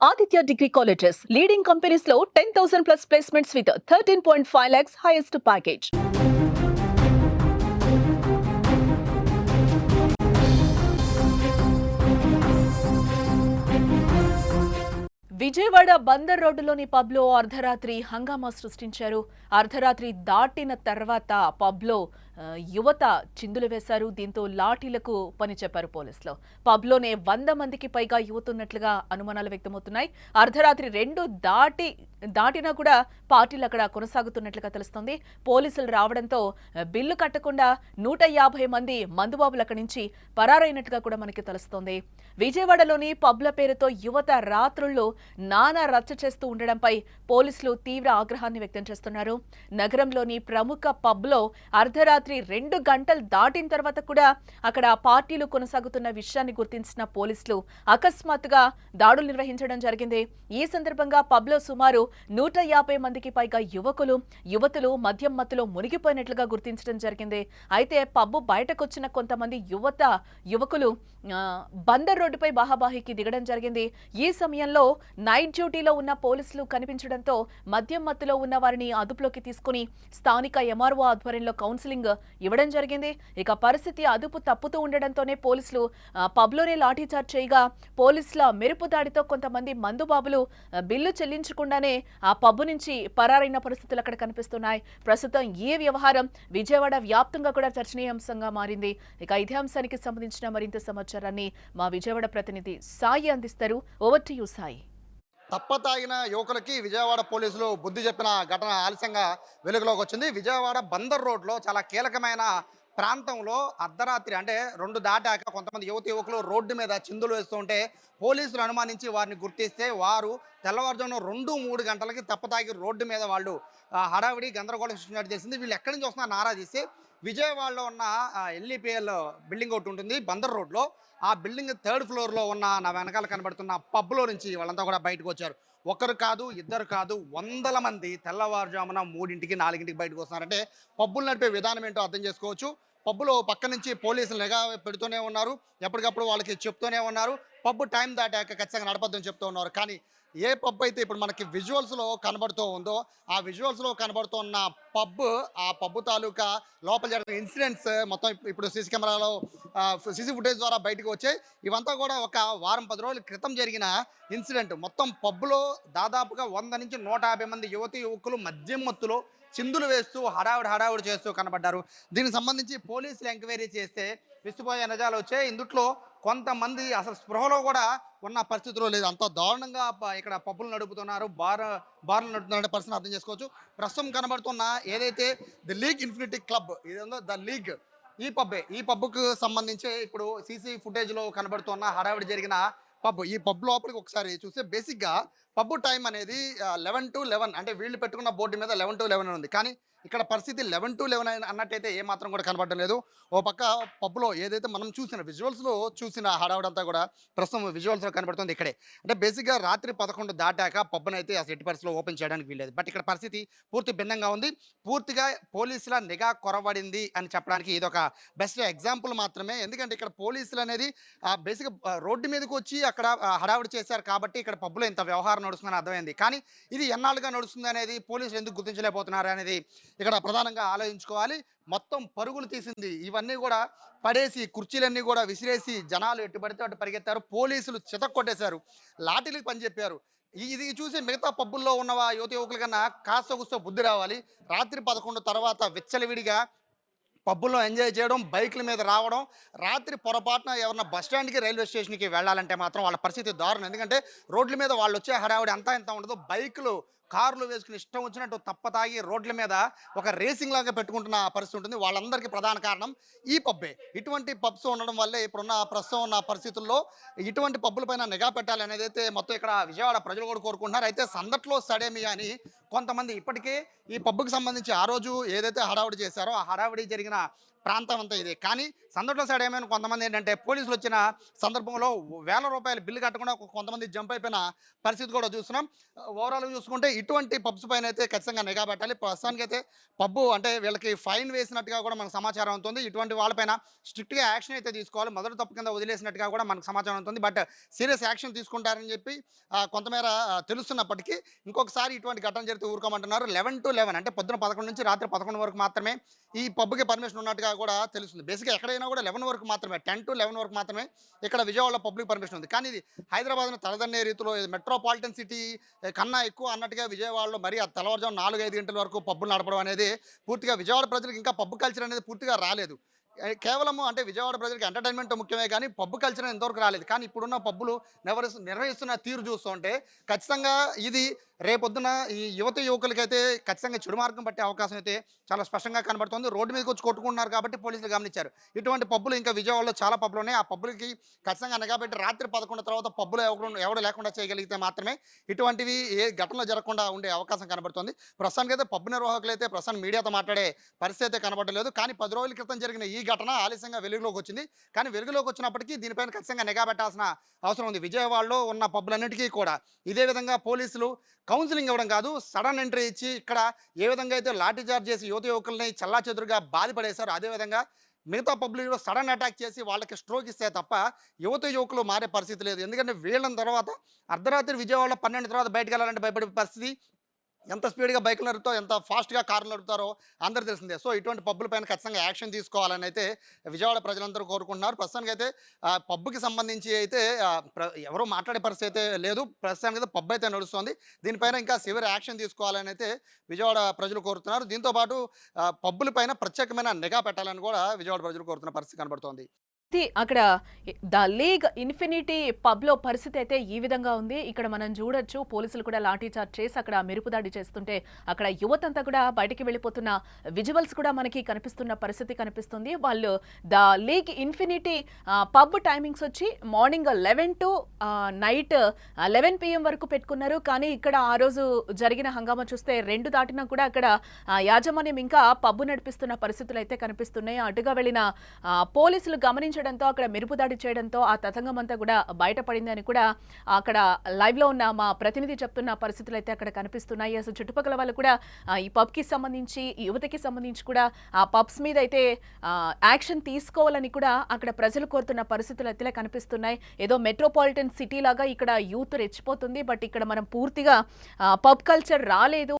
Aditya Degree Colleges, leading companies లో 10,000 plus placements with 13.5 lakhs highest package. Vijayawada Bandar రోడ్డులోని పబ్లో అర్ధరాత్రి హంగామా సృష్టించారు. అర్ధరాత్రి దాటిన తర్వాత పబ్లో యువత చిందులు వేశారు. దీంతో లాఠీలకు పని చెప్పారు పోలీసులు. పబ్లోనే 100 మందికి పైగా యువత ఉన్నట్లుగా అనుమానాలు వ్యక్తమవుతున్నాయి. అర్ధరాత్రి 2 దాటినా కూడా పార్టీలు అక్కడ కొనసాగుతున్నట్లుగా తెలుస్తోంది. పోలీసులు రావడంతో బిల్లు కట్టకుండా 150 మంది మందుబాబులు అక్కడి నుంచి పరారైనట్లుగా కూడా మనకి తెలుస్తోంది. విజయవాడలోని పబ్ల పేరుతో యువత రాత్రుల్లో నానా రచ్చ చేస్తూ ఉండడంపై పోలీసులు తీవ్ర ఆగ్రహాన్ని వ్యక్తం చేస్తున్నారు. నగరంలోని ప్రముఖ పబ్లో అర్ధరాత్రి 2 గంటలు దాటిన తర్వాత కూడా అక్కడ పార్టీలు కొనసాగుతున్న విషయాన్ని గుర్తించిన పోలీసులు అకస్మాత్తుగా దాడులు నిర్వహించడం జరిగింది. ఈ సందర్భంగా పబ్లో సుమారు 150 మందికి పైగా యువతులు మద్యం మత్తులో మునిగిపోయినట్లుగా గుర్తించడం జరిగింది. అయితే పబ్బు బయటకొచ్చిన కొంతమంది యువకులు బందర్ రోడ్డుపై బాహాబాహికి దిగడం జరిగింది. ఈ సమయంలో నైట్ డ్యూటీలో ఉన్న పోలీసులు కనిపించడంతో మద్యం మత్తులో ఉన్న వారిని అదుపులోకి తీసుకుని స్థానిక ఎంఆర్ఓ ఆధ్వర్యంలో కౌన్సిలింగ్ ఇవ్వడం జరిగింది. ఇక పరిస్థితి అదుపు తప్పుతూ ఉండడంతోనే పోలీసులు పబ్లోనే లాఠీచార్జ్ చేయగా పోలీసుల మెరుపు దాడితో కొంతమంది మందుబాబులు బిల్లు చెల్లించకుండానే ఆ పబ్బు నుంచి పరారైన పరిస్థితులు అక్కడ కనిపిస్తున్నాయి. ప్రస్తుతం ఈ వ్యవహారం విజయవాడ వ్యాప్తంగా కూడా చర్చనీయాంశంగా మారింది. ఇక ఇదే అంశానికి సంబంధించిన మరింత సమాచారాన్ని మా విజయవాడ ప్రతినిధి సాయి అందిస్తారు. Over to you Sai. తప్పతాగిన యువకులకి విజయవాడ పోలీసులు బుద్ధి చెప్పిన ఘటన ఆలస్యంగా వెలుగులోకి వచ్చింది. విజయవాడ బందర్ రోడ్లో చాలా కీలకమైన ప్రాంతంలో అర్ధరాత్రి అంటే 2 దాటాక కొంతమంది యువకులు రోడ్డు మీద చిందులు వేస్తూ ఉంటే పోలీసులు అనుమానించి వారిని గుర్తిస్తే వారు తెల్లవారుజామున 2-3 గంటలకి తప్పతాగి రోడ్డు మీద వాళ్ళు హడావిడి గందరగోళం సృష్టించినట్టు చేసింది. వీళ్ళు ఎక్కడి నుంచి వస్తున్నా నారా చేసి విజయవాడలో ఉన్న ఎల్ఈపిఎల్ బిల్డింగ్ ఒకటి ఉంటుంది బందర్ రోడ్లో. ఆ బిల్డింగ్ 3rd ఫ్లోర్లో ఉన్న నా వెనకాల కనబడుతున్న పబ్లో నుంచి వాళ్ళంతా కూడా బయటకు వచ్చారు. ఒకరు కాదు, ఇద్దరు కాదు, వందల మంది తెల్లవారుజామున 3ంటికి 4ంటికి బయటకు వస్తున్నారంటే పబ్బులు నడిపే విధానం ఏంటో అర్థం చేసుకోవచ్చు. పబ్బులో పక్క నుంచి పోలీసులు నిఘా పెడుతూనే ఉన్నారు, ఎప్పటికప్పుడు వాళ్ళకి చెప్తూనే ఉన్నారు. పబ్బు టైం దాటాక ఖచ్చితంగా నడపద్దని చెప్తూ ఉన్నారు. కానీ ఏ పబ్ అయితే ఇప్పుడు మనకి విజువల్స్లో కనబడుతూ ఉందో ఆ విజువల్స్లో కనబడుతున్న ఆ పబ్బు తాలూకా లోపల జరిగిన ఇన్సిడెంట్స్ మొత్తం ఇప్పుడు సీసీ కెమెరాలో సీసీ ఫుటేజ్ ద్వారా బయటకు వచ్చాయి. ఇవంతా కూడా ఒక వారం 10 రోజుల క్రితం జరిగిన ఇన్సిడెంట్. మొత్తం పబ్బులో దాదాపుగా 100 నుంచి 150 మంది యువకులు మద్యం మత్తులో చిందులు వేస్తూ హడావుడి చేస్తూ కనబడ్డారు. దీనికి సంబంధించి పోలీసులు ఎంక్వైరీ చేస్తే విస్తుపోయే నిజాలు వచ్చాయి. ఇందుట్లో కొంతమంది అసలు స్పృహలో కూడా ఉన్న పరిస్థితిలో లేదు. అంత దారుణంగా ఇక్కడ పబ్బులు నడుపుతున్నారు, బార్లు నడుపుతున్న పరిస్థితిని అర్థం చేసుకోవచ్చు. ప్రస్తుతం కనబడుతున్న ఏదైతే ది లీగ్ ఇన్ఫినిటీ క్లబ్ ఇదేందో ద లీగ్ ఈ పబ్కు సంబంధించి ఇప్పుడు సీసీ ఫుటేజ్లో కనబడుతున్న హడావిడి జరిగిన పబ్. ఈ పబ్ లోపలికి ఒకసారి చూస్తే బేసిక్గా పబ్ టైం అనేది 11 to 11 అంటే వీళ్ళు పెట్టుకున్న బోర్డు మీద 11 to 11 ఉంది. కానీ ఇక్కడ పరిస్థితి 11 to 11 అన్నట్టయితే ఏమాత్రం కూడా కనబడడం లేదు. ఓ పక్క పబ్లో ఏదైతే మనం చూసిన విజువల్స్లో చూసిన హడావుడంతా కూడా ప్రస్తుతం విజువల్స్లో కనబడుతుంది ఇక్కడే. అంటే బేసిక్గా రాత్రి 11 దాటాక పబ్ను అయితే అసలు ఎట్టి పరిస్థితిలో ఓపెన్ చేయడానికి వీల్లేదు. బట్ ఇక్కడ పరిస్థితి పూర్తి భిన్నంగా ఉంది. పూర్తిగా పోలీసుల నిఘా కొరవడింది అని చెప్పడానికి ఇది ఒక బెస్ట్ ఎగ్జాంపుల్ మాత్రమే. ఎందుకంటే ఇక్కడ పోలీసులు అనేది బేసిక్గా రోడ్డు మీదకి వచ్చి అక్కడ హడావుడి చేశారు కాబట్టి ఇక్కడ పబ్లో ఇంత వ్యవహారం నడుస్తుందని అర్థమైంది. కానీ ఇది ఎన్నాళ్ళుగా నడుస్తుంది అనేది పోలీసులు ఎందుకు గుర్తించలేకపోతున్నారు అనేది ఇక్కడ ప్రధానంగా ఆలోచించుకోవాలి. మొత్తం పరుగులు తీసింది ఇవన్నీ కూడా పడేసి కుర్చీలన్నీ కూడా విసిరేసి జనాలు ఎటు పడితే అటు పరిగెత్తారు. పోలీసులు చితక్కొట్టేశారు, లాఠీలకు పని చెప్పారు. ఇది చూసి మిగతా పబ్బుల్లో ఉన్న యువకుల కన్నా కాస్త కూస్తో బుద్ధి రావాలి. రాత్రి 11 తర్వాత విచ్చలవిడిగా పబ్బుల్లో ఎంజాయ్ చేయడం, బైకుల మీద రావడం, రాత్రి పొరపాటున ఎవరన్నా బస్టాండ్కి రైల్వే స్టేషన్కి వెళ్ళాలంటే మాత్రం వాళ్ళ పరిస్థితి దారుణం. ఎందుకంటే రోడ్ల మీద వాళ్ళు వచ్చే హడావుడి అంతా ఇంత ఉండదు. బైకులు కార్లు వేసుకుని ఇష్టం వచ్చినట్టు తప్పతాగి రోడ్ల మీద ఒక రేసింగ్ లాగా పెట్టుకుంటున్న పరిస్థితి ఉంటుంది. వాళ్ళందరికీ ప్రధాన కారణం ఈ పబ్బే. ఇటువంటి పబ్స్ ఉండడం వల్లే ఇప్పుడున్న ప్రస్తుతం ఉన్న పరిస్థితుల్లో ఇటువంటి పబ్బుల పైన నిఘా పెట్టాలి అనేది అయితే మొత్తం ఇక్కడ విజయవాడ ప్రజలు కూడా కోరుకుంటున్నారు. అయితే సందట్లో సడేమి అని కొంతమంది ఇప్పటికే ఈ పబ్బుకి సంబంధించి ఆ రోజు ఏదైతే హడావుడి చేశారో ఆ హడావుడి జరిగిన ప్రాంతం అంతా ఇదే. కానీ సందట్లో సైడ్ ఏమైనా కొంతమంది ఏంటంటే పోలీసులు వచ్చిన సందర్భంలో వేల రూపాయలు బిల్లు కట్టకుండా కొంతమంది జంప్ అయిపోయిన పరిస్థితి కూడా చూస్తున్నాం. ఓవరాల్‌గా చూసుకుంటే ఇటువంటి పబ్స్ పైన అయితే ఖచ్చితంగా నిఘా పెట్టాలి. ప్రస్తుతానికైతే పబ్బు అంటే వీళ్ళకి ఫైన్ వేసినట్టుగా కూడా మనకు సమాచారం అవుతుంది. ఇటువంటి వాళ్ళపైన స్ట్రిక్ట్‌గా యాక్షన్ అయితే తీసుకోవాలి. మొదటి తప్పు కింద వదిలేసినట్టుగా కూడా మనకు సమాచారం అవుతుంది. బట్ సీరియస్ యాక్షన్ తీసుకుంటారని చెప్పి కొంతమేర తెలుస్తున్నప్పటికీ ఇంకొకసారి ఇటువంటి ఘటన జరిగితే ఊరుకోమంటున్నారు. 11-11 అంటే పొద్దున 11 నుంచి రాత్రి 11 వరకు మాత్రమే ఈ పబ్‌కి పర్మిషన్ ఉన్నట్టుగా కూడా తెలుస్తుంది. బేసిక్‌గా ఎక్కడైనా కూడా 11 వరకు మాత్రమే, 10-11 వరకు మాత్రమే ఇక్కడ విజయవాడలో పబ్‌కి పర్మిషన్ ఉంది. కానీ ఇది హైదరాబాద్‌ను తలదన్నే రీతిలో మెట్రోపాలిటన్ సిటీ కన్నా ఎక్కువ అన్నట్టుగా విజయవాడలో మరి ఆ తెల్లవారుజామున 4-5 గంటల వరకు పబ్బులు నడపడం అనేది పూర్తిగా విజయవాడ ప్రజలకు ఇంకా పబ్ కల్చర్ అనేది పూర్తిగా రాలేదు. కేవలము అంటే విజయవాడ ప్రజలకు ఎంటర్టైన్మెంట్ ముఖ్యమే కానీ పబ్ కల్చర్ ఇంతవరకు రాలేదు. కానీ ఇప్పుడున్న పబ్బులు నిర్వహిస్తున్న తీరు చూస్తుంటే ఖచ్చితంగా ఇది రేపొద్దున ఈ యువకులకైతే ఖచ్చితంగా చెడు మార్గం పట్టే అవకాశం అయితే చాలా స్పష్టంగా కనబడుతుంది. రోడ్డు మీదకి వచ్చి కొట్టుకుంటున్నారు కాబట్టి పోలీసులు గమనించారు. ఇటువంటి పబ్బులు ఇంకా విజయవాడలో చాలా పబ్బులు ఉన్నాయి. ఆ పబ్బులకి ఖచ్చితంగా నిఘా పెట్టి రాత్రి 11 తర్వాత పబ్బులు ఎవడు లేకుండా చేయగలిగితే మాత్రమే ఇటువంటివి ఏ ఘటనలో జరగకుండా ఉండే అవకాశం కనబడుతుంది. ప్రస్తుతానికైతే పబ్ నిర్వాహకులైతే ప్రస్తుతం మీడియాతో మాట్లాడే పరిస్థితి అయితే కనబడలేదు. కానీ 10 రోజుల క్రితం జరిగిన ఈ ఘటన ఆలస్యంగా వెలుగులోకి వచ్చింది. కానీ వెలుగులోకి వచ్చినప్పటికీ దీనిపైన ఖచ్చితంగా నిఘా పెట్టాల్సిన అవసరం ఉంది. విజయవాడలో ఉన్న పబ్బులన్నిటికీ కూడా ఇదే విధంగా పోలీసులు కౌన్సిలింగ్ ఇవ్వడం కాదు, సడన్ ఎంట్రీ ఇచ్చి ఇక్కడ ఏ విధంగా అయితే లాఠీ చార్జ్ చేసి యువకుల్ని చెల్లాచెదురుగా బాధపడేశారు, అదేవిధంగా మిగతా పబ్లిక్లో సడన్ అటాక్ చేసి వాళ్ళకి స్ట్రోక్ ఇస్తే తప్ప యువకులు మారే పరిస్థితి లేదు. ఎందుకంటే వీళ్ళని తర్వాత అర్ధరాత్రి విజయవాడలో 12 తర్వాత బయటకు వెళ్ళాలంటే భయపడే పరిస్థితి. ఎంత స్పీడ్‌గా బైకులు నడుపుతారో, ఎంత ఫాస్ట్‌గా కార్లు నడుపుతారో అందరికీ తెలిసిందే. సో ఇటువంటి పబ్బుల పైన ఖచ్చితంగా యాక్షన్ తీసుకోవాలని అయితే విజయవాడ ప్రజలందరూ కోరుకుంటున్నారు. ప్రస్తుతానికైతే పబ్‌కి సంబంధించి అయితే ఎవరు మాట్లాడే పరిస్థితి అయితే లేదు. ప్రస్తుతానికైతే పబ్ అయితే నడుస్తోంది. దీనిపైన ఇంకా సివియర్ యాక్షన్ తీసుకోవాలని అయితే విజయవాడ ప్రజలు కోరుతున్నారు. దీంతో పాటు పబ్బుల పైన ప్రత్యేకమైన నిఘా పెట్టాలని కూడా విజయవాడ ప్రజలు కోరుతున్న పరిస్థితి కనబడుతోంది. అక్కడ ద లీగ్ ఇన్ఫినిటీ పబ్‌లో పరిస్థితి అయితే ఈ విధంగా ఉంది. ఇక్కడ మనం చూడొచ్చు పోలీసులు కూడా లాఠీ చార్జ్ చేసి అక్కడ మెరుపుదాడి చేస్తుంటే అక్కడ యువతంతా కూడా బయటికి వెళ్ళిపోతున్న విజువల్స్ కూడా మనకి కనిపిస్తున్న పరిస్థితి కనిపిస్తుంది. వాళ్ళు the league infinity pub timings వచ్చి మార్నింగ్ 11 టు నైట్ 11 PM వరకు పెట్టుకున్నారు. కానీ ఇక్కడ ఆ రోజు జరిగిన హంగామా చూస్తే 2 దాటినా కూడా అక్కడ యాజమాన్యం ఇంకా పబ్బు నడిపిస్తున్న పరిస్థితులు అయితే కనిపిస్తున్నాయి. అటుగా వెళ్ళిన పోలీసులు గమనించడంతో అక్కడ మెరుపుదాడి చేయడంతో ఆ తతంగం అంతా కూడా బయటపడింది అని కూడా అక్కడ లైవ్ లో ఉన్న మా ప్రతినిధి చెప్తున్న పరిస్థితులు అయితే అక్కడ కనిపిస్తున్నాయి. అసలు చుట్టుపక్కల వాళ్ళు కూడా ఈ పబ్ కి సంబంధించి యువతకి సంబంధించి కూడా ఆ పబ్స్ మీద అయితే యాక్షన్ తీసుకోవాలని కూడా అక్కడ ప్రజలు కోరుతున్న పరిస్థితులు అయితే కనిపిస్తున్నాయి. ఏదో మెట్రోపాలిటన్ సిటీ లాగా ఇక్కడ యూత్ రెచ్చిపోతుంది. బట్ ఇక్కడ మనం పూర్తిగా పబ్ కల్చర్ రాలేదు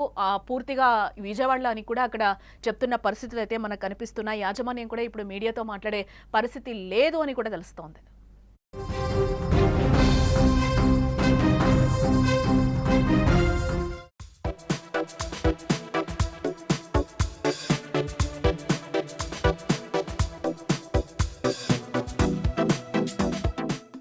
పూర్తిగా విజయవాడలో అని కూడా అక్కడ చెప్తున్న పరిస్థితులు అయితే మనకు కనిపిస్తున్నాయి. యాజమాన్యం కూడా ఇప్పుడు మీడియాతో మాట్లాడే పరిస్థితి లేదు అని కూడా తెలుస్తోంది.